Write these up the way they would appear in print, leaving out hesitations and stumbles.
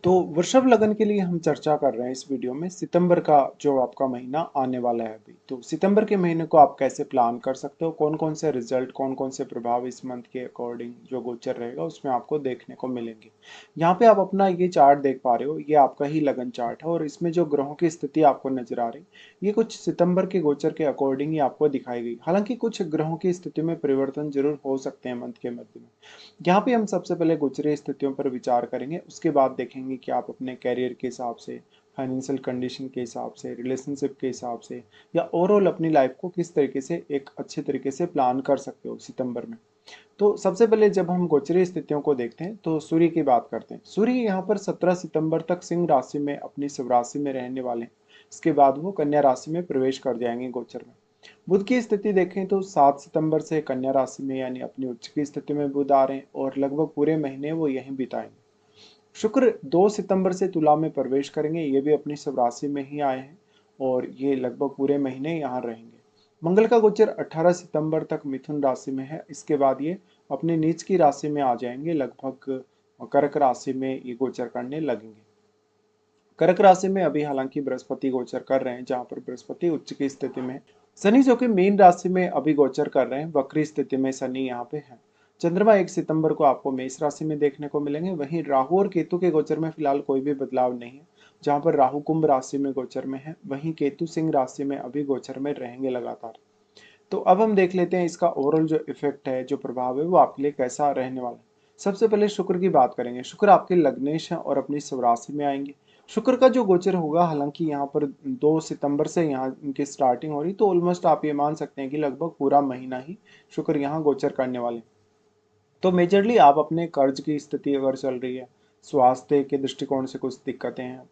तो वृषभ लगन के लिए हम चर्चा कर रहे हैं इस वीडियो में सितंबर का जो आपका महीना आने वाला है अभी। तो सितंबर के महीने को आप कैसे प्लान कर सकते हो, कौन कौन से रिजल्ट, कौन कौन से प्रभाव इस मंथ के अकॉर्डिंग जो गोचर रहेगा उसमें आपको देखने को मिलेंगे। यहाँ पे आप अपना ये चार्ट देख पा रहे हो, ये आपका ही लगन चार्ट है और इसमें जो ग्रहों की स्थिति आपको नजर आ रही ये कुछ सितंबर के गोचर के अकॉर्डिंग ही आपको दिखाई गई। हालांकि कुछ ग्रहों की स्थिति में परिवर्तन जरूर हो सकते हैं मंथ के मध्य में। यहाँ पे हम सबसे पहले गोचरीय स्थितियों पर विचार करेंगे, उसके बाद देखेंगे कि आप अपने कैरियर के हिसाब से, फाइनेंशियल कंडीशन के हिसाब से, रिलेशनशिप के हिसाब से या ओवरऑल अपनी लाइफ को किस तरीके से एक अच्छे तरीके से प्लान कर सकते हो सितंबर में। तो सबसे पहले जब हम गोचरीय स्थितियों को देखते हैं तो सूर्य की बात करते हैं। सूर्य यहाँ पर 17 सितंबर तक सिंह राशि में अपनी स्वराशि में रहने वाले हैं। इसके बाद वो कन्या राशि में प्रवेश कर जाएंगे गोचर में। बुध की स्थिति देखें तो 7 सितंबर से कन्या राशि में यानी अपनी उच्च की स्थिति में बुध आ रहे हैं और लगभग पूरे महीने वो यहीं बिताएंगे। शुक्र 2 सितंबर से तुला में प्रवेश करेंगे, ये भी अपनी सब राशि में ही आए हैं और ये लगभग पूरे महीने यहाँ रहेंगे। मंगल का गोचर 18 सितंबर तक मिथुन राशि में है, इसके बाद ये अपनी नीच की राशि में आ जाएंगे, लगभग कर्क राशि में ये गोचर करने लगेंगे। कर्क राशि में अभी हालांकि बृहस्पति गोचर कर रहे हैं, जहां पर बृहस्पति उच्च की स्थिति में। शनि जो कि मीन राशि में अभी गोचर कर रहे हैं, वक्री स्थिति में शनि यहाँ पे है। चंद्रमा 1 सितंबर को आपको मेष राशि में देखने को मिलेंगे। वहीं राहु और केतु के गोचर में फिलहाल कोई भी बदलाव नहीं है, जहां पर राहु कुंभ राशि में गोचर में है, वहीं केतु सिंह राशि में अभी गोचर में रहेंगे लगातार। तो अब हम देख लेते हैं इसका ओवरऑल जो इफेक्ट है, जो प्रभाव है, वो आपके लिए कैसा रहने वाला है। सबसे पहले शुक्र की बात करेंगे। शुक्र आपके लग्नेश हैं और अपनी स्वराशि में आएंगे। शुक्र का जो गोचर होगा, हालांकि यहाँ पर 2 सितंबर से यहाँ इनकी स्टार्टिंग हो रही, तो ऑलमोस्ट आप ये मान सकते हैं कि लगभग पूरा महीना ही शुक्र यहाँ गोचर करने वाले। तो मेजरली आप अपने कर्ज की स्थिति अगर चल रही है, स्वास्थ्य के दृष्टिकोण से कुछ दिक्कतें हैं,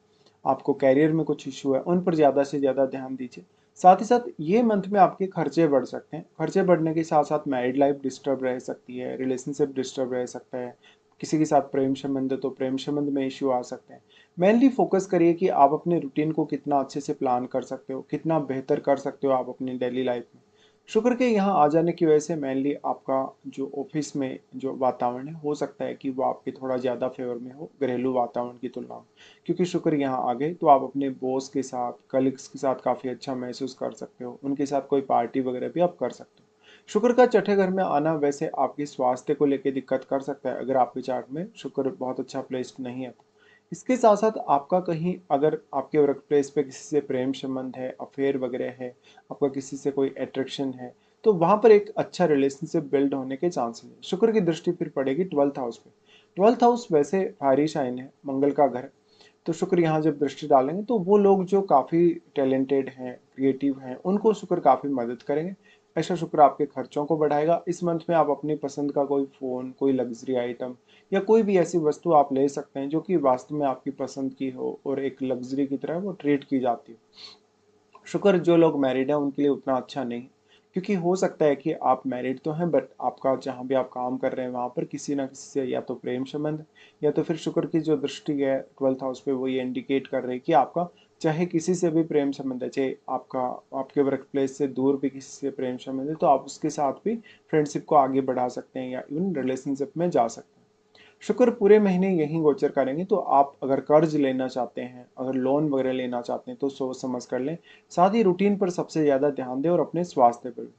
आपको कैरियर में कुछ इशू है, उन पर ज़्यादा से ज़्यादा ध्यान दीजिए। साथ ही साथ ये मंथ में आपके खर्चे बढ़ सकते हैं। खर्चे बढ़ने के साथ साथ मैरिड लाइफ डिस्टर्ब रह सकती है, रिलेशनशिप डिस्टर्ब रह सकता है, किसी के साथ प्रेम संबंध है तो प्रेम संबंध में इश्यू आ सकते हैं। मेनली फोकस करिए कि आप अपने रूटीन को कितना अच्छे से प्लान कर सकते हो, कितना बेहतर कर सकते हो आप अपनी डेली लाइफ में। शुक्र के यहाँ आ जाने की वजह से मेनली आपका जो ऑफिस में जो वातावरण है, हो सकता है कि वो आपके थोड़ा ज़्यादा फेवर में हो घरेलू वातावरण की तुलना में। क्योंकि शुक्र यहाँ आ गए तो आप अपने बॉस के साथ, कलीग्स के साथ काफ़ी अच्छा महसूस कर सकते हो, उनके साथ कोई पार्टी वगैरह भी आप कर सकते हो। शुक्र का छठे घर में आना वैसे आपके स्वास्थ्य को लेकर दिक्कत कर सकता है, अगर आपके चार्ट में शुक्र बहुत अच्छा प्लेस्ड नहीं है तो। इसके साथ साथ आपका कहीं अगर आपके वर्क प्लेस पे किसी से प्रेम संबंध है, अफेयर वगैरह है, आपका किसी से कोई अट्रैक्शन है, तो वहां पर एक अच्छा रिलेशनशिप बिल्ड होने के चांसेस है। शुक्र की दृष्टि फिर पड़ेगी 12th हाउस पे। 12th हाउस वैसे फायरी साइन है, मंगल का घर है। तो शुक्र यहाँ जब दृष्टि डालेंगे तो वो लोग जो काफ़ी टैलेंटेड हैं, क्रिएटिव हैं, उनको शुक्र काफ़ी मदद करेंगे। ऐसा शुक्र आपके खर्चों को बढ़ाएगा। इस मंथ में आप अपनी पसंद का कोई फ़ोन, कोई लग्जरी आइटम या कोई भी ऐसी वस्तु आप ले सकते हैं जो कि वास्तव में आपकी पसंद की हो और एक लग्जरी की तरह वो ट्रीट की जाती हो। शुक्र जो लोग मैरिड हैं उनके लिए उतना अच्छा नहीं, क्योंकि हो सकता है कि आप मैरिड तो हैं बट आपका जहाँ भी आप काम कर रहे हैं वहाँ पर किसी ना किसी से या तो प्रेम संबंध, या तो फिर शुक्र की जो दृष्टि है 12th हाउस पे वो ये इंडिकेट कर रही है कि आपका चाहे किसी से भी प्रेम संबंध है, चाहे आपका आपके वर्क प्लेस से दूर भी किसी से प्रेम संबंध है, तो आप उसके साथ भी फ्रेंडशिप को आगे बढ़ा सकते हैं या इवन रिलेशनशिप में जा सकते हैं। शुक्र पूरे महीने यहीं गोचर करेंगे, तो आप अगर कर्ज लेना चाहते हैं, अगर लोन वगैरह लेना चाहते हैं तो सोच समझ कर लें। साथ ही रूटीन पर सबसे ज़्यादा ध्यान दें और अपने स्वास्थ्य पर भी।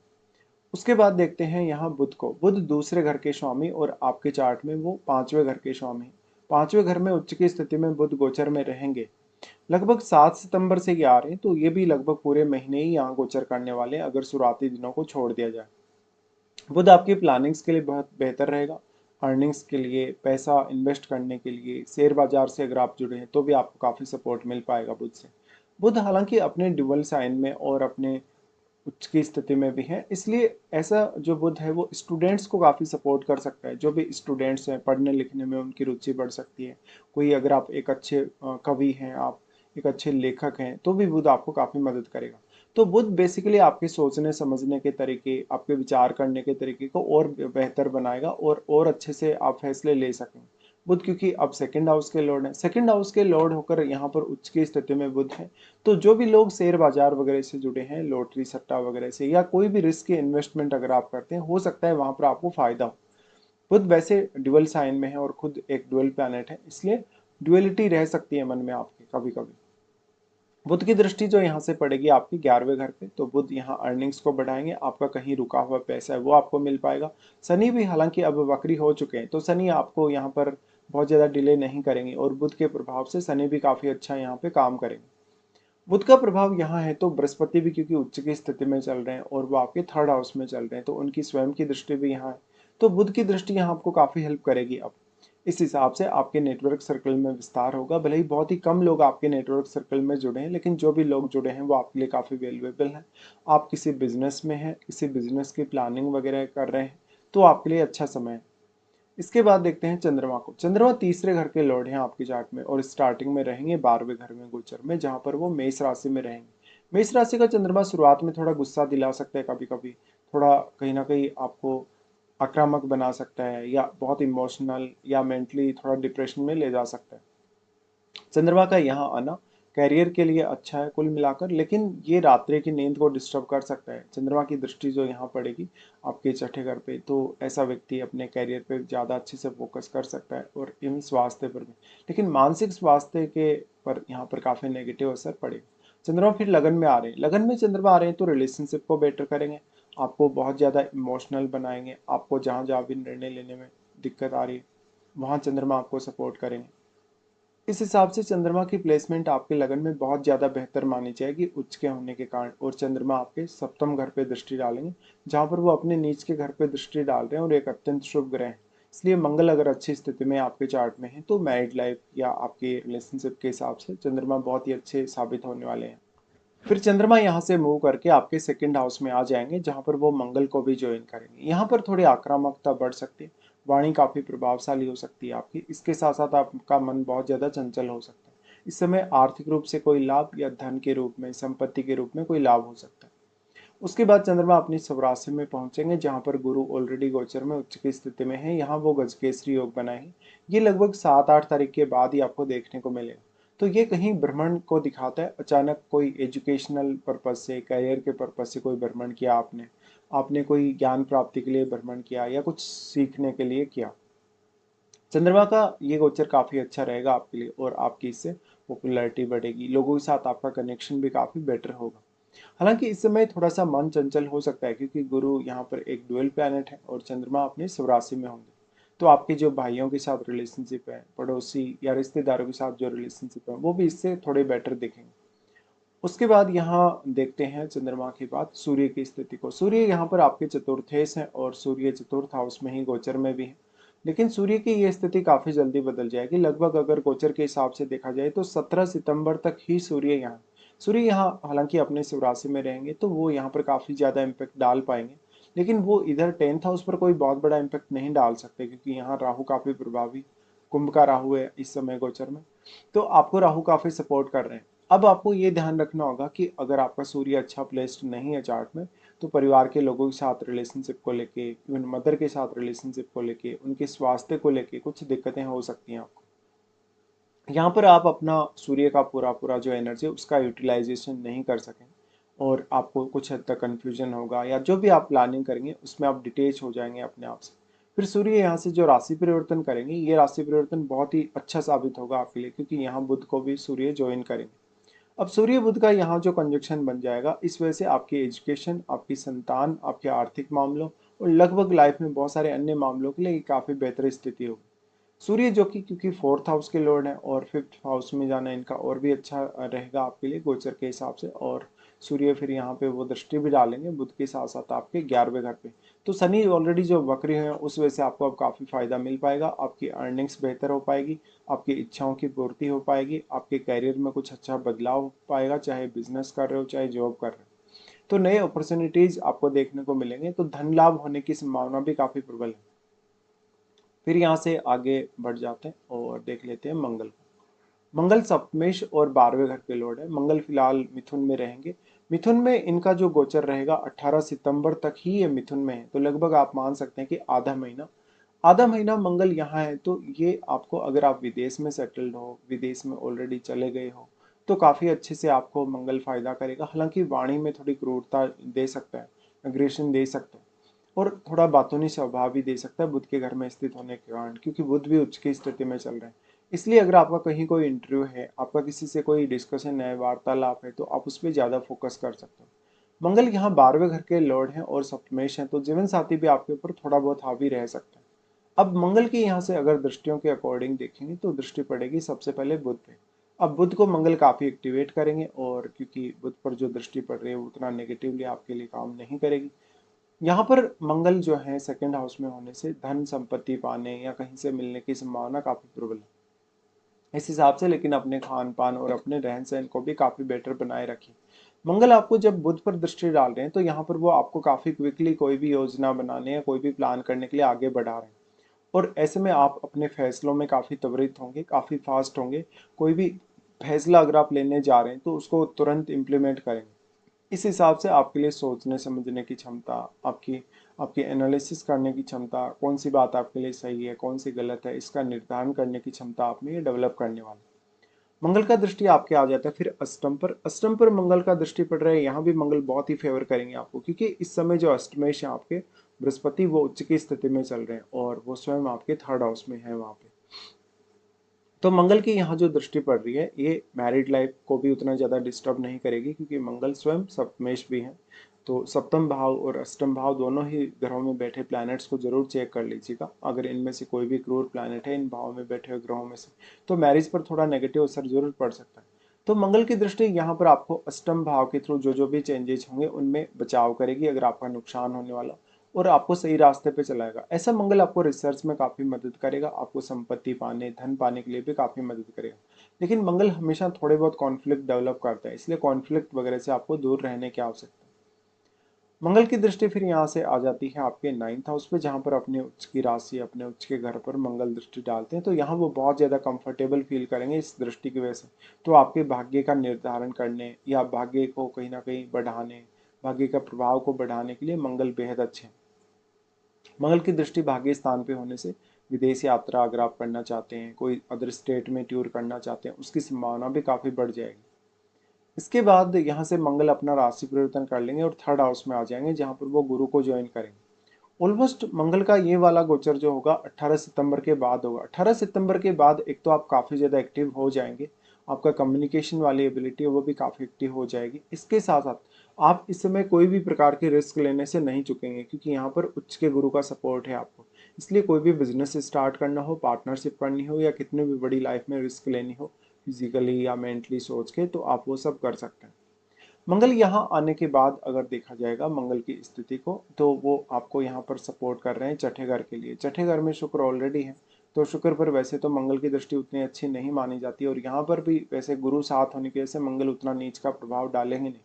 उसके बाद देखते हैं यहाँ बुध को। बुध दूसरे घर के स्वामी और आपके चार्ट में वो पांचवें घर के स्वामी हैं। पांचवें घर में उच्च की स्थिति में बुध गोचर में रहेंगे। लगभग 7 सितंबर से ये आ रहे हैं, तो ये भी लगभग पूरे महीने ही यहाँ गोचर करने वाले हैं, अगर शुरुआती दिनों को छोड़ दिया जाए। बुध आपकी प्लानिंग्स के लिए बहुत बेहतर रहेगा। अर्निंग्स के लिए, पैसा इन्वेस्ट करने के लिए, शेयर बाजार से अगर आप जुड़े हैं तो भी आपको काफ़ी सपोर्ट मिल पाएगा बुध से। बुध हालांकि अपने ड्यूअल साइन में और अपने उच्च की स्थिति में भी है, इसलिए ऐसा जो बुध है वो स्टूडेंट्स को काफ़ी सपोर्ट कर सकता है। जो भी स्टूडेंट्स हैं, पढ़ने लिखने में उनकी रुचि बढ़ सकती है। कोई अगर आप एक अच्छे कवि हैं, आप एक अच्छे लेखक हैं, तो भी बुध आपको काफ़ी मदद करेगा। तो बुध बेसिकली आपके सोचने समझने के तरीके, आपके विचार करने के तरीके को और बेहतर बनाएगा और अच्छे से आप फैसले ले सकें। बुध क्योंकि अब सेकंड हाउस के लॉर्ड हैं, सेकंड हाउस के लॉर्ड होकर यहाँ पर उच्च की स्थिति में बुध है। तो जो भी लोग शेयर बाजार वगैरह से जुड़े हैं, लॉटरी सट्टा वगैरह से, या कोई भी रिस्क इन्वेस्टमेंट अगर आप करते हैं, हो सकता है वहां पर आपको फायदा हो। बुध वैसे ड्यूअल साइन में है और खुद एक ड्यूअल प्लैनेट है, इसलिए ड्युअलिटी रह सकती है मन में आपके कभी कभी। बुध की दृष्टि जो यहाँ से पड़ेगी आपकी 11वें घर पे, तो बुध यहाँ अर्निंग्स को बढ़ाएंगे, आपका कहीं रुका हुआ पैसा है वो आपको मिल पाएगा। शनि भी हालांकि अब वक्री हो चुके हैं, तो शनि आपको यहाँ पर बहुत ज़्यादा डिले नहीं करेंगे और बुध के प्रभाव से शनि भी काफ़ी अच्छा यहाँ पे काम करेंगे। बुध का प्रभाव यहाँ है तो बृहस्पति भी क्योंकि उच्च की स्थिति में चल रहे हैं और वो आपके थर्ड हाउस में चल रहे हैं, तो उनकी स्वयं की दृष्टि भी यहाँ है। तो बुध की दृष्टि यहाँ आपको काफ़ी हेल्प करेगी। अब इस हिसाब से आपके नेटवर्क सर्कल में विस्तार होगा। भले ही बहुत ही कम लोग आपके नेटवर्क सर्कल में जुड़े हैं, लेकिन जो भी लोग जुड़े हैं वो आपके लिए काफ़ी वैल्यूएबल हैं। आप किसी बिजनेस में हैं, किसी बिजनेस की प्लानिंग वगैरह कर रहे हैं, तो आपके लिए अच्छा समय है। इसके बाद देखते हैं चंद्रमा को। चंद्रमा तीसरे घर के लॉर्ड हैं आपकी चार्ट में और स्टार्टिंग में रहेंगे 12वें घर में गोचर में, जहां पर वो मेष राशि में रहेंगे। मेष राशि का चंद्रमा शुरुआत में थोड़ा गुस्सा दिला सकता है, कभी कभी थोड़ा कहीं ना कहीं आपको आक्रामक बना सकता है या बहुत इमोशनल या मेंटली थोड़ा डिप्रेशन में ले जा सकता है। चंद्रमा का यहाँ आना कैरियर के लिए अच्छा है कुल मिलाकर, लेकिन ये रात्रि की नींद को डिस्टर्ब कर सकता है। चंद्रमा की दृष्टि जो यहाँ पड़ेगी आपके छठे घर पे, तो ऐसा व्यक्ति अपने कैरियर पे ज़्यादा अच्छे से फोकस कर सकता है और इन स्वास्थ्य पर भी, लेकिन मानसिक स्वास्थ्य के पर यहाँ पर काफ़ी नेगेटिव असर पड़ेगा। चंद्रमा फिर लगन में आ रहे हैं, लगन में चंद्रमा आ रहे हैं तो रिलेशनशिप को बेटर करेंगे, आपको बहुत ज़्यादा इमोशनल बनाएंगे, आपको जहाँ जहाँ भी निर्णय लेने में दिक्कत आ रही है वहाँ चंद्रमा आपको सपोर्ट करेंगे। इस हिसाब से चंद्रमा की प्लेसमेंट आपके लगन में बहुत ज़्यादा बेहतर मानी जाएगी उच्च के होने के कारण, और चंद्रमा आपके सप्तम घर पे दृष्टि डालेंगे, जहाँ पर वो अपने नीच के घर पे दृष्टि डाल रहे हैं और एक अत्यंत शुभ ग्रह है। इसलिए मंगल अगर अच्छी स्थिति में आपके चार्ट में है तो मैरिड लाइफ या आपके रिलेशनशिप के हिसाब से चंद्रमा बहुत ही अच्छे साबित होने वाले हैं। फिर चंद्रमा यहाँ से मूव करके आपके सेकंड हाउस में आ जाएंगे, जहाँ पर वो मंगल को भी ज्वाइन करेंगे। यहाँ पर थोड़ी आक्रामकता बढ़ सकती है, वाणी काफी प्रभावशाली हो सकती है आपकी, इसके साथ साथ आपका मन बहुत ज्यादा चंचल हो सकता है। इस समय आर्थिक रूप से कोई लाभ या धन के रूप में, संपत्ति के रूप में कोई लाभ हो सकता है। उसके बाद चंद्रमा अपनी स्वराशि में पहुंचेंगे, जहां पर गुरु ऑलरेडी गोचर में उच्च की स्थिति में है, यहाँ वो गजकेसरी योग बनाए। ये लगभग 7-8 तारीख के बाद ही आपको देखने को मिलेगा। तो ये कहीं भ्रमण को दिखाता है, अचानक कोई एजुकेशनल पर्पज से, करियर के पर्पज से कोई भ्रमण किया आपने, आपने कोई ज्ञान प्राप्ति के लिए भ्रमण किया या कुछ सीखने के लिए किया। चंद्रमा का ये गोचर काफी अच्छा रहेगा आपके लिए और आपकी इससे पॉपुलैरिटी बढ़ेगी, लोगों के साथ आपका कनेक्शन भी काफी बेटर होगा। हालांकि इस समय थोड़ा सा मन चंचल हो सकता है, क्योंकि गुरु यहाँ पर एक डुअल प्लैनेट है और चंद्रमा अपने स्वराशि में होंगे। तो आपके जो भाइयों के साथ रिलेशनशिप है, पड़ोसी या रिश्तेदारों के साथ जो रिलेशनशिप है, वो भी इससे थोड़े बेटर दिखेंगे। उसके बाद यहाँ देखते हैं चंद्रमा के बाद सूर्य की स्थिति को। सूर्य यहाँ पर आपके चतुर्थेश है और सूर्य चतुर्थ हाउस में ही गोचर में भी है, लेकिन सूर्य की ये स्थिति काफी जल्दी बदल जाएगी। लगभग अगर गोचर के हिसाब से देखा जाए तो 17 सितंबर तक ही सूर्य यहाँ हालांकि अपने स्वराशि में रहेंगे, तो वो यहाँ पर काफी ज्यादा इम्पैक्ट डाल पाएंगे, लेकिन वो इधर 10th हाउस पर कोई बहुत बड़ा इम्पैक्ट नहीं डाल सकते, क्योंकि यहाँ राहु काफी प्रभावी, कुंभ का राहु है इस समय गोचर में, तो आपको राहु काफी सपोर्ट कर रहे हैं। अब आपको ये ध्यान रखना होगा कि अगर आपका सूर्य अच्छा प्लेस्ड नहीं है चार्ट में, तो परिवार के लोगों के साथ रिलेशनशिप को लेके, इवन मदर के साथ रिलेशनशिप को लेके, उनके स्वास्थ्य को लेके कुछ दिक्कतें हो सकती हैं आपको। यहाँ पर आप अपना सूर्य का पूरा पूरा जो एनर्जी है उसका यूटिलाइजेशन नहीं कर सकें और आपको कुछ हद तक कन्फ्यूजन होगा, या जो भी आप प्लानिंग करेंगे उसमें आप डिटेच हो जाएंगे अपने आप से। फिर सूर्य यहाँ से जो राशि परिवर्तन करेंगे, ये राशि परिवर्तन बहुत ही अच्छा साबित होगा आपके लिए, क्योंकि यहाँ बुध को भी सूर्य ज्वाइन करेंगे। अब सूर्य बुध का यहाँ जो कंजक्शन बन जाएगा, इस वजह से आपकी एजुकेशन, आपकी संतान, आपके आर्थिक मामलों और लगभग लाइफ में बहुत सारे अन्य मामलों के लिए काफी बेहतर स्थिति होगी। सूर्य जो कि क्योंकि फोर्थ हाउस के लॉर्ड हैं और फिफ्थ हाउस में जाना इनका और भी अच्छा रहेगा आपके लिए गोचर के हिसाब से, और सूर्य फिर यहाँ पे वो दृष्टि भी डालेंगे बुध के साथ साथ आपके 11वें घर पे। तो शनि ऑलरेडी जो वक्री है उस वजह से आपको अब काफी फायदा मिल पाएगा, आपकी अर्निंग्स बेहतर हो पाएगी, आपकी इच्छाओं की पूर्ति हो पाएगी, आपके कैरियर में कुछ अच्छा बदलाव हो पाएगा, चाहे बिजनेस कर रहे हो चाहे जॉब कर रहे हो, तो नए अपॉर्चुनिटीज आपको देखने को मिलेंगे, तो धन लाभ होने की संभावना भी काफी प्रबल है। फिर यहाँ से आगे बढ़ जाते हैं और देख लेते हैं मंगल को। मंगल सप्तमेश और 12वें घर के लॉर्ड है। मंगल फिलहाल मिथुन में रहेंगे। मिथुन में इनका जो गोचर रहेगा 18 सितंबर तक ही ये मिथुन में है, तो लगभग आप मान सकते हैं कि आधा महीना मंगल यहाँ है। तो ये आपको, अगर आप विदेश में सेटल्ड हो, विदेश में ऑलरेडी चले गए हो, तो काफी अच्छे से आपको मंगल फायदा करेगा। हालांकि वाणी में थोड़ी क्रूरता दे सकता है, अग्रेशन दे सकता है और थोड़ा बातूनी स्वभाव भी दे सकता है बुध के घर में स्थित होने के कारण, क्योंकि बुध भी उच्च की स्थिति में चल रहे हैं। इसलिए अगर आपका कहीं कोई इंटरव्यू है, आपका किसी से कोई डिस्कशन है, वार्तालाप है, तो आप उस पर ज़्यादा फोकस कर सकते हो। मंगल यहाँ 12वें घर के लॉर्ड हैं और सप्तमेश हैं, तो जीवन साथी भी आपके ऊपर थोड़ा बहुत हावी रह सकता है। अब मंगल की यहाँ से अगर दृष्टियों के अकॉर्डिंग देखेंगे तो दृष्टि पड़ेगी सबसे पहले बुध पे। अब बुध को मंगल काफी एक्टिवेट करेंगे, और क्योंकि बुध पर जो दृष्टि पड़ रही है वो उतना नेगेटिवली आपके लिए काम नहीं करेगी। यहाँ पर मंगल जो है सेकंड हाउस में होने से धन संपत्ति पाने या कहीं से मिलने की संभावना काफी प्रबल है इस हिसाब से। लेकिन अपने खान पान और अपने रहन सहन को भी काफी बेटर बनाए रखिए। मंगल आपको जब बुध पर दृष्टि डाल रहे हैं तो यहाँ पर वो आपको काफी क्विकली कोई भी योजना बनाने या कोई भी प्लान करने के लिए आगे बढ़ा रहे हैं, और ऐसे में आप अपने फैसलों में काफी त्वरित होंगे, काफी फास्ट होंगे। कोई भी फैसला अगर आप लेने जा रहे हैं तो उसको तुरंत इम्प्लीमेंट करेंगे। इस हिसाब से आपके लिए सोचने समझने की क्षमता, आपकी आपकी एनालिसिस करने की क्षमता, कौन सी बात आपके लिए सही है कौन सी गलत है, इसका निर्धारण करने की क्षमता आप में ये डेवलप करने वाला है। मंगल का दृष्टि आपके आ जाता है फिर अष्टम पर। अष्टम पर मंगल का दृष्टि पड़ रहा है, यहाँ भी मंगल बहुत ही फेवर करेंगे आपको, क्योंकि इस समय जो अष्टमेश है आपके बृहस्पति वो उच्च की स्थिति में चल रहे हैं और वो स्वयं आपके थर्ड हाउस में है वहां पे। तो मंगल की यहाँ जो दृष्टि पड़ रही है ये मैरिड लाइफ को भी उतना ज़्यादा डिस्टर्ब नहीं करेगी, क्योंकि मंगल स्वयं सप्तमेश भी है। तो सप्तम भाव और अष्टम भाव दोनों ही ग्रहों में बैठे प्लैनेट्स को जरूर चेक कर लीजिएगा। अगर इनमें से कोई भी क्रूर प्लैनेट है इन भावों में बैठे हुए ग्रहों में से, तो मैरिज पर थोड़ा नेगेटिव असर जरूर पड़ सकता है। तो मंगल की दृष्टि यहाँ पर आपको अष्टम भाव के थ्रू जो जो भी चेंजेस होंगे उनमें बचाव करेगी अगर आपका नुकसान होने वाला, और आपको सही रास्ते पे चलाएगा। ऐसा मंगल आपको रिसर्च में काफी मदद करेगा, आपको संपत्ति पाने धन पाने के लिए भी काफी मदद करेगा। लेकिन मंगल हमेशा थोड़े बहुत कॉन्फ्लिक्ट डेवलप करता है, इसलिए कॉन्फ्लिक्ट वगैरह से आपको दूर रहने की आवश्यकता है। मंगल की दृष्टि फिर यहाँ से आ जाती है आपके नाइन्थ हाउस पे, जहाँ पर अपने उच्च की राशि अपने उच्च के घर पर मंगल दृष्टि डालते हैं, तो यहाँ वो बहुत ज्यादा कंफर्टेबल फील करेंगे इस दृष्टि की वजह से। तो आपके भाग्य का निर्धारण करने या भाग्य को कहीं ना कहीं बढ़ाने, भाग्य का प्रभाव को बढ़ाने के लिए मंगल बेहद अच्छे हैं। मंगल की दृष्टि भाग्य स्थान पे होने से विदेश यात्रा अगर आप करना चाहते हैं, कोई अदर स्टेट में टूर करना चाहते हैं, उसकी संभावना भी काफी बढ़ जाएगी। इसके बाद यहाँ से मंगल अपना राशि परिवर्तन कर लेंगे और थर्ड हाउस में आ जाएंगे, जहाँ पर वो गुरु को ज्वाइन करेंगे। ऑलमोस्ट मंगल का ये वाला गोचर जो होगा 18 सितंबर के बाद होगा। 18 सितंबर के बाद एक तो आप काफ़ी ज़्यादा एक्टिव हो जाएंगे, आपका कम्युनिकेशन वाली एबिलिटी है वो भी काफ़ी एक्टिव हो जाएगी। इसके साथ साथ आप इस समय कोई भी प्रकार के रिस्क लेने से नहीं चुकेंगे, क्योंकि यहाँ पर उच्च के गुरु का सपोर्ट है आपको। इसलिए कोई भी बिजनेस स्टार्ट करना हो, पार्टनरशिप करनी हो, या कितनी भी बड़ी लाइफ में रिस्क लेनी हो फिजिकली या मेंटली सोच के, तो आप वो सब कर सकते हैं। मंगल यहाँ आने के बाद अगर देखा जाएगा मंगल की स्थिति को, तो वो आपको यहाँ पर सपोर्ट कर रहे हैं छठे घर के लिए। छठे घर में शुक्र ऑलरेडी है, तो शुक्र पर वैसे तो मंगल की दृष्टि उतनी अच्छी नहीं मानी जाती, और यहाँ पर भी वैसे गुरु साथ होने की वजह से मंगल उतना नीच का प्रभाव डालेंगे नहीं।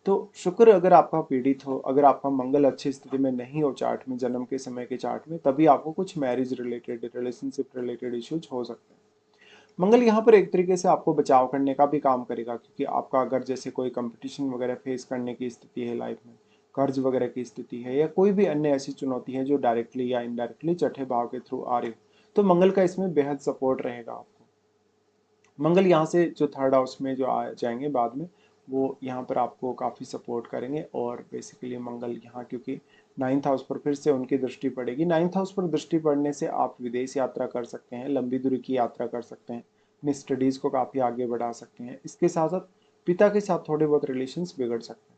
तो शुक्र अगर आपका पीड़ित हो, अगर आपका मंगल अच्छी स्थिति में नहीं हो चार्ट में, जन्म के समय के चार्ट में, तभी आपको कुछ marriage related relationship related issues हो सकते हैं। मंगल यहाँ पर एक तरीके से आपको बचाव करने का भी काम करेगा, क्योंकि आपका अगर जैसे कोई कंपटीशन वगैरह फेस करने की स्थिति है लाइफ में, कर्ज वगैरह की स्थिति है, या कोई भी अन्य ऐसी चुनौती है जो डायरेक्टली या इनडायरेक्टली छठे भाव के थ्रू आ रही हो, तो मंगल का इसमें बेहद सपोर्ट रहेगा आपको। मंगल यहाँ से जो थर्ड हाउस में जो आ जाएंगे बाद में, वो यहाँ पर आपको काफ़ी सपोर्ट करेंगे। और बेसिकली मंगल यहाँ क्योंकि नाइन्थ हाउस पर फिर से उनकी दृष्टि पड़ेगी, नाइन्थ हाउस पर दृष्टि पड़ने से आप विदेश यात्रा कर सकते हैं, लंबी दूरी की यात्रा कर सकते हैं, अपनी स्टडीज़ को काफ़ी आगे बढ़ा सकते हैं। इसके साथ साथ पिता के साथ थोड़े बहुत रिलेशंस बिगड़ सकते हैं।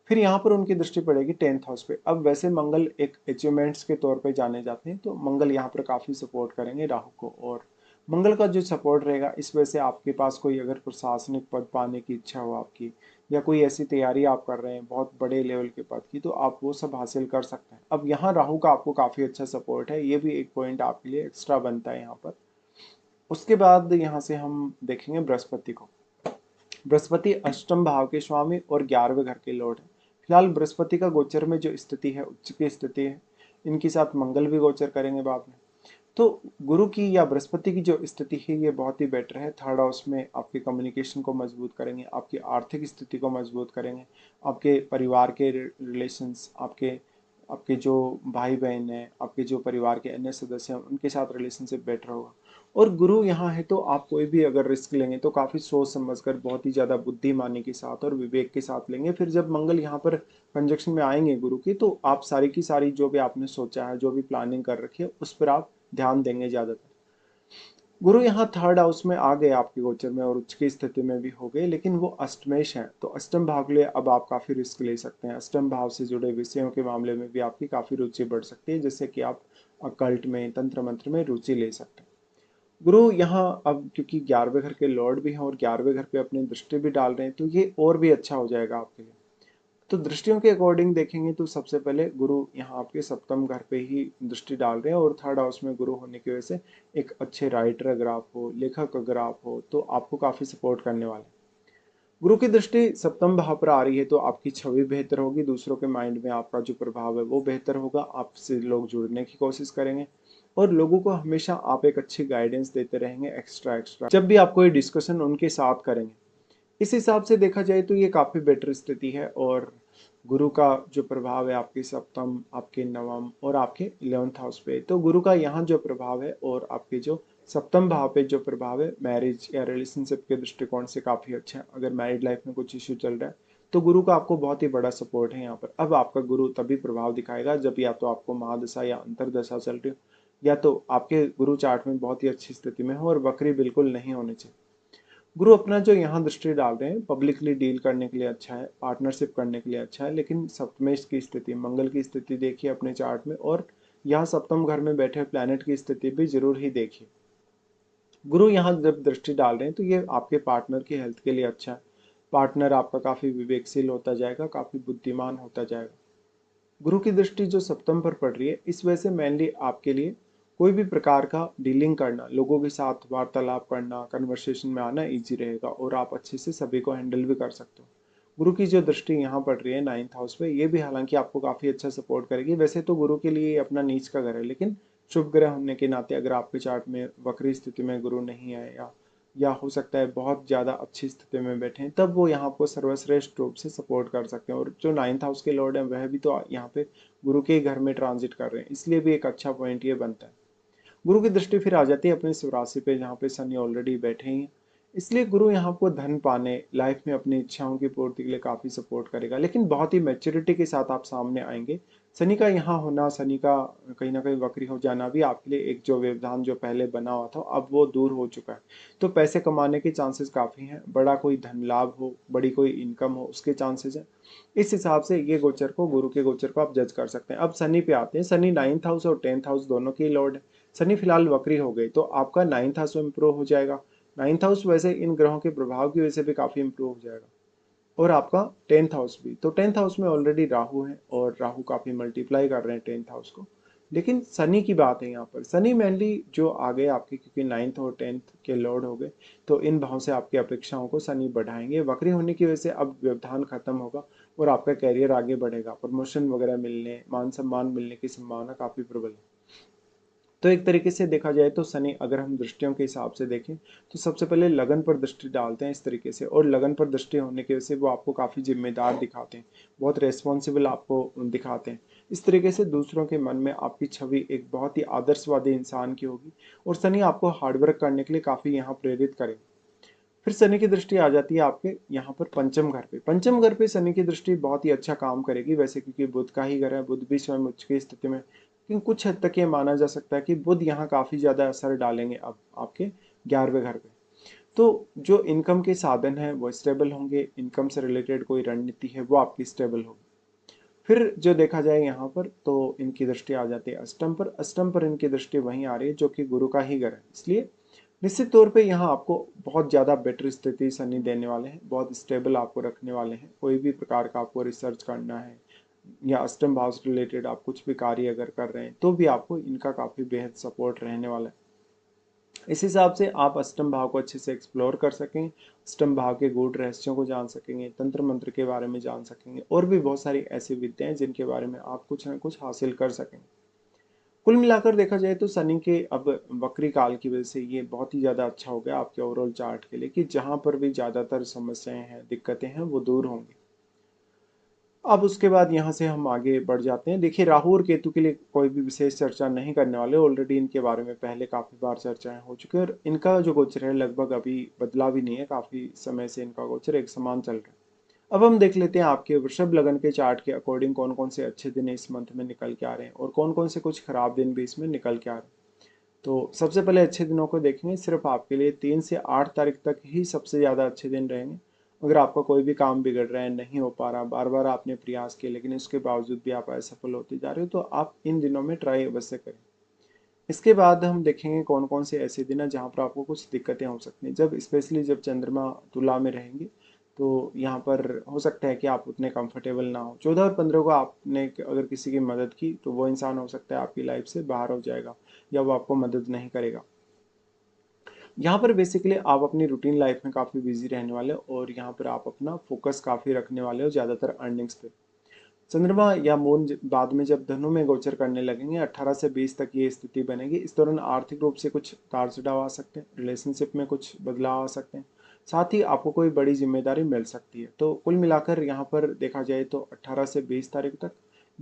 फिर यहाँ पर उनकी दृष्टि पड़ेगी टेंथ हाउस पे। अब वैसे मंगल एक अचीवमेंट्स के तौर पे जाने जाते हैं, तो मंगल यहाँ पर काफ़ी सपोर्ट करेंगे राहु को, और मंगल का जो सपोर्ट रहेगा इस वजह से आपके पास कोई अगर प्रशासनिक पद पाने की इच्छा हो आपकी, या कोई ऐसी तैयारी आप कर रहे हैं बहुत बड़े लेवल के पद की, तो आप वो सब हासिल कर सकते हैं। अब यहाँ राहु का आपको काफ़ी अच्छा सपोर्ट है, ये भी एक पॉइंट आपके लिए एक्स्ट्रा बनता है यहाँ पर। उसके बाद यहाँ से हम देखेंगे बृहस्पति को। बृहस्पति अष्टम भाव के स्वामी और 11वें घर के लॉर्ड है। फिलहाल बृहस्पति का गोचर में जो स्थिति है उच्च की स्थिति है, इनके साथ मंगल भी गोचर करेंगे बाद में। तो गुरु की या बृहस्पति की जो स्थिति है ये बहुत ही बेटर है। थर्ड हाउस में आपके कम्युनिकेशन को मजबूत करेंगे, आपकी आर्थिक स्थिति को मजबूत करेंगे, आपके परिवार के रिलेशंस, आपके आपके जो भाई बहन हैं, आपके जो परिवार के अन्य सदस्य हैं, उनके साथ रिलेशनशिप बेटर होगा। और गुरु यहाँ है तो आप कोई भी अगर रिस्क लेंगे तो काफ़ी सोच समझकर बहुत ही ज़्यादा बुद्धिमानी के साथ और विवेक के साथ लेंगे। फिर जब मंगल यहाँ पर कंजक्शन में आएंगे गुरु की, तो आप सारी की सारी जो भी आपने सोचा है, जो भी प्लानिंग कर रखी है, उस पर आप ध्यान देंगे ज़्यादातर। गुरु यहाँ थर्ड हाउस में आ गए आपके गोचर में और उच्च की स्थिति में भी हो गए, लेकिन वो अष्टमेश है, तो अष्टम भाव के लिए अब आप काफी रिस्क ले सकते हैं। अष्टम भाव से जुड़े विषयों के मामले में भी आपकी काफी रुचि बढ़ सकती है, जिससे कि आप अकल्ट में, तंत्र मंत्र में रुचि ले सकते हैं। गुरु यहाँ अब क्योंकि 11वें घर के लॉर्ड भी हैं और 11वें घर पे अपनी दृष्टि भी डाल रहे हैं, तो ये और भी अच्छा हो जाएगा आपके लिए। तो दृष्टियों के अकॉर्डिंग देखेंगे तो सबसे पहले गुरु यहाँ आपके सप्तम घर पे ही दृष्टि डाल रहे हैं, और थर्ड हाउस में गुरु होने की वजह से एक अच्छे राइटर अगर आप हो, लेखक अगर आप हो, तो आपको काफी सपोर्ट करने वाले हैं। गुरु की दृष्टि सप्तम भाव पर आ रही है, तो आपकी छवि बेहतर होगी, दूसरों के माइंड में आपका जो प्रभाव है वो बेहतर होगा, आपसे लोग जुड़ने की कोशिश करेंगे और लोगों को हमेशा आप एक अच्छी गाइडेंस देते रहेंगे, एक्स्ट्रा एक्स्ट्रा जब भी आप कोई डिस्कशन उनके साथ करेंगे। इस हिसाब से देखा जाए तो ये काफी बेटर स्थिति है। और गुरु का जो प्रभाव है आपके सप्तम, आपके नवम और आपके 11th हाउस पे, तो गुरु का यहाँ जो प्रभाव है और आपके जो सप्तम भाव पे जो प्रभाव है मैरिज या रिलेशनशिप के दृष्टिकोण से काफी अच्छा है। अगर मैरिड लाइफ में कुछ इश्यू चल रहा है तो गुरु का आपको बहुत ही बड़ा सपोर्ट है यहाँ पर। अब आपका गुरु तभी प्रभाव दिखाएगा जब या तो आपको महादशा या अंतरदशा चल रही हो, या तो आपके गुरु चार्ट में बहुत ही अच्छी स्थिति में हो और वक्री बिल्कुल नहीं होने चाहिए। गुरु अपना जो यहाँ दृष्टि डाल रहे हैं पब्लिकली डील करने के लिए अच्छा है, पार्टनरशिप करने के लिए अच्छा है, लेकिन सप्तमेश की स्थिति, मंगल की स्थिति देखिए अपने चार्ट में, और यहाँ सप्तम घर में बैठे प्लैनेट की स्थिति भी जरूर ही देखिए। गुरु यहाँ जब दृष्टि डाल रहे हैं तो ये आपके पार्टनर की हेल्थ के लिए अच्छा है। पार्टनर आपका काफी विवेकशील होता जाएगा, काफी बुद्धिमान होता जाएगा। गुरु की दृष्टि जो सप्तम पर पड़ रही है, इस वजह से मेनली आपके लिए कोई भी प्रकार का डीलिंग करना, लोगों के साथ वार्तालाप करना, कन्वर्सेशन में आना इजी रहेगा और आप अच्छे से सभी को हैंडल भी कर सकते हो। गुरु की जो दृष्टि यहाँ पड़ रही है 9th हाउस पे, ये भी हालांकि आपको काफी अच्छा सपोर्ट करेगी। वैसे तो गुरु के लिए अपना नीच का घर है, लेकिन शुभ ग्रह होने के नाते अगर आपके चार्ट में वक्री स्थिति में गुरु नहीं है, या हो सकता है बहुत ज्यादा अच्छी स्थिति में बैठे हैं, तब वो यहाँ आपको सर्वश्रेष्ठ रूप से सपोर्ट कर सकते हैं। और जो 9th हाउस के लॉर्ड हैं वह भी तो यहाँ पे गुरु के घर में ट्रांजिट कर रहे हैं, इसलिए भी एक अच्छा पॉइंट ये बनता है। गुरु की दृष्टि फिर आ जाती है अपनी स्वराशि पे, जहाँ पे शनि ऑलरेडी बैठे ही हैं। इसलिए गुरु यहाँ आपको धन पाने, लाइफ में अपनी इच्छाओं की पूर्ति के लिए काफी सपोर्ट करेगा, लेकिन बहुत ही मैच्योरिटी के साथ आप सामने आएंगे। शनि का यहाँ होना, शनि का कहीं ना कहीं वक्री हो जाना भी आपके लिए एक जो व्यवधान जो पहले बना हुआ था अब वो दूर हो चुका है। तो पैसे कमाने के चांसेस काफी हैं, बड़ा कोई धन लाभ हो, बड़ी कोई इनकम हो, उसके चांसेस हैं। इस हिसाब से ये गोचर को, गुरु के गोचर को आप जज कर सकते हैं। अब शनि पे आते हैं। शनि 9th हाउस और 10th हाउस दोनों की लॉर्ड है। शनि फिलहाल वक्री हो गई, तो आपका 9th हाउस इंप्रूव हो जाएगा। 9th हाउस वैसे इन ग्रहों के प्रभाव की वजह से भी काफी इंप्रूव हो जाएगा, और आपका 10th हाउस भी। तो 10th हाउस में ऑलरेडी राहु है और राहु काफी मल्टीप्लाई कर रहे हैं 10th हाउस को। लेकिन शनि की बात है यहाँ पर, शनि मेनली जो आ गए आपके, क्योंकि 9th और 10th के लॉर्ड हो गए, तो इन भाव से आपकी अपेक्षाओं को शनि बढ़ाएंगे। वक्री होने की वजह से अब व्यवधान खत्म होगा और आपका कैरियर आगे बढ़ेगा, प्रमोशन वगैरह मिलने, मान सम्मान मिलने की संभावना काफी प्रबल है। तो एक तरीके से देखा जाए तो शनि, अगर हम दृष्टियों के हिसाब से देखें, तो सबसे पहले लगन पर दृष्टि डालते हैं इस तरीके से, और लगन पर दृष्टि होने की वजह से वो आपको काफी जिम्मेदार दिखाते हैं, बहुत रेस्पॉन्सिबल आपको दिखाते हैं। इस तरीके से दूसरों के मन में आपकी छवि एक बहुत ही आदर्शवादी इंसान की होगी, और शनि आपको हार्डवर्क करने के लिए काफी यहाँ प्रेरित करें। फिर शनि की दृष्टि आ जाती है आपके यहाँ पर पंचम घर पे। पंचम घर पे शनि की दृष्टि बहुत ही अच्छा काम करेगी वैसे, क्योंकि बुध का ही घर है, बुध भी स्वयं उच्च की स्थिति में। लेकिन कुछ हद तक ये माना जा सकता है कि बुध यहाँ काफी ज्यादा असर डालेंगे अब आपके 11वें घर पे। तो जो इनकम के साधन है वो स्टेबल होंगे, इनकम से रिलेटेड कोई रणनीति है वो आपकी स्टेबल होगी। फिर जो देखा जाए यहाँ पर, तो इनकी दृष्टि आ जाती है अष्टम पर। अष्टम पर इनकी दृष्टि वहीं आ रही है जो कि गुरु का ही घर है, इसलिए निश्चित तौर पे यहाँ आपको बहुत ज़्यादा बेटर स्थिति शनि देने वाले हैं, बहुत स्टेबल आपको रखने वाले हैं। कोई भी प्रकार का आपको रिसर्च करना है या अष्टम भाव से रिलेटेड आप कुछ भी कार्य अगर कर रहे हैं, तो भी आपको इनका काफ़ी बेहद सपोर्ट रहने वाला है। इस हिसाब से आप अष्टम भाव को अच्छे से एक्सप्लोर कर सकें, अष्टम भाव के गूढ़ रहस्यों को जान सकेंगे, तंत्र मंत्र के बारे में जान सकेंगे, और भी बहुत सारी ऐसी विद्याएं जिनके बारे में आप कुछ ना कुछ हासिल कर सकेंगे। कुल मिलाकर देखा जाए तो शनि के अब वक्री काल की वजह से ये बहुत ही ज़्यादा अच्छा हो गया आपके ओवरऑल चार्ट के लिए, कि जहां पर भी ज़्यादातर समस्याएं हैं, दिक्कतें हैं, वो दूर होंगी। अब उसके बाद यहाँ से हम आगे बढ़ जाते हैं। देखिए, राहु और केतु के लिए कोई भी विशेष चर्चा नहीं करने वाले, ऑलरेडी इनके बारे में पहले काफ़ी बार चर्चाएं हो चुकी है, और इनका जो गोचर है लगभग अभी बदला भी नहीं है, काफ़ी समय से इनका गोचर एक समान चल रहा है। अब हम देख लेते हैं आपके वृषभ लगन के चार्ट के अकॉर्डिंग कौन कौन से अच्छे दिन इस मंथ में निकल के आ रहे हैं और कौन कौन से कुछ खराब दिन भी इसमें निकल के आ रहे हैं। तो सबसे पहले अच्छे दिनों को देखेंगे, सिर्फ आपके लिए 3 से 8 तारीख तक ही सबसे ज़्यादा अच्छे दिन रहेंगे। अगर आपका कोई भी काम बिगड़ रहा है, नहीं हो पा रहा, बार-बार आपने प्रयास किए लेकिन उसके बावजूद भी आप असफल होते जा रहे हो, तो आप इन दिनों में ट्राई अवश्य करें। इसके बाद हम देखेंगे कौन-कौन से ऐसे दिन हैं जहाँ पर आपको कुछ दिक्कतें हो सकती हैं। जब स्पेशली जब चंद्रमा तुला में रहेंगे, तो यहाँ पर हो सकता है कि आप उतने कंफर्टेबल ना हो। 14 और 15 को आपने अगर किसी की मदद की, तो वो इंसान हो सकता है आपकी लाइफ से बाहर हो जाएगा या वो आपको मदद नहीं करेगा। यहाँ पर बेसिकली आप अपनी रूटीन लाइफ में काफ़ी बिजी रहने वाले हो और यहाँ पर आप अपना फोकस काफ़ी रखने वाले हो ज़्यादातर अर्निंग्स पे। चंद्रमा या मून बाद में जब धनु में गोचर करने लगेंगे 18 से 20 तक ये स्थिति बनेगी। इस दौरान आर्थिक रूप से कुछ उतार चढ़ाव आ सकते हैं, रिलेशनशिप में कुछ बदलाव आ सकते हैं, साथ ही आपको कोई बड़ी जिम्मेदारी मिल सकती है। तो कुल मिलाकर यहाँ पर देखा जाए तो 18 से 20 तारीख तक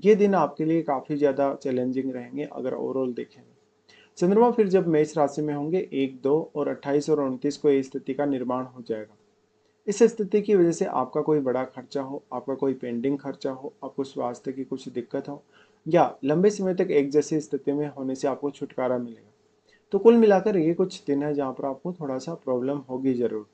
ये दिन आपके लिए काफ़ी ज़्यादा चैलेंजिंग रहेंगे अगर ओवरऑल देखें। चंद्रमा फिर जब मेष राशि में होंगे 1, 2 और 28 और 29 को इस स्थिति का निर्माण हो जाएगा। इस स्थिति की वजह से आपका कोई बड़ा खर्चा हो, आपका कोई पेंडिंग खर्चा हो, आपको स्वास्थ्य की कुछ दिक्कत हो या लंबे समय तक एक जैसी स्थिति में होने से आपको छुटकारा मिलेगा। तो कुल मिलाकर ये कुछ दिन है जहाँ पर आपको थोड़ा सा प्रॉब्लम होगी जरूर।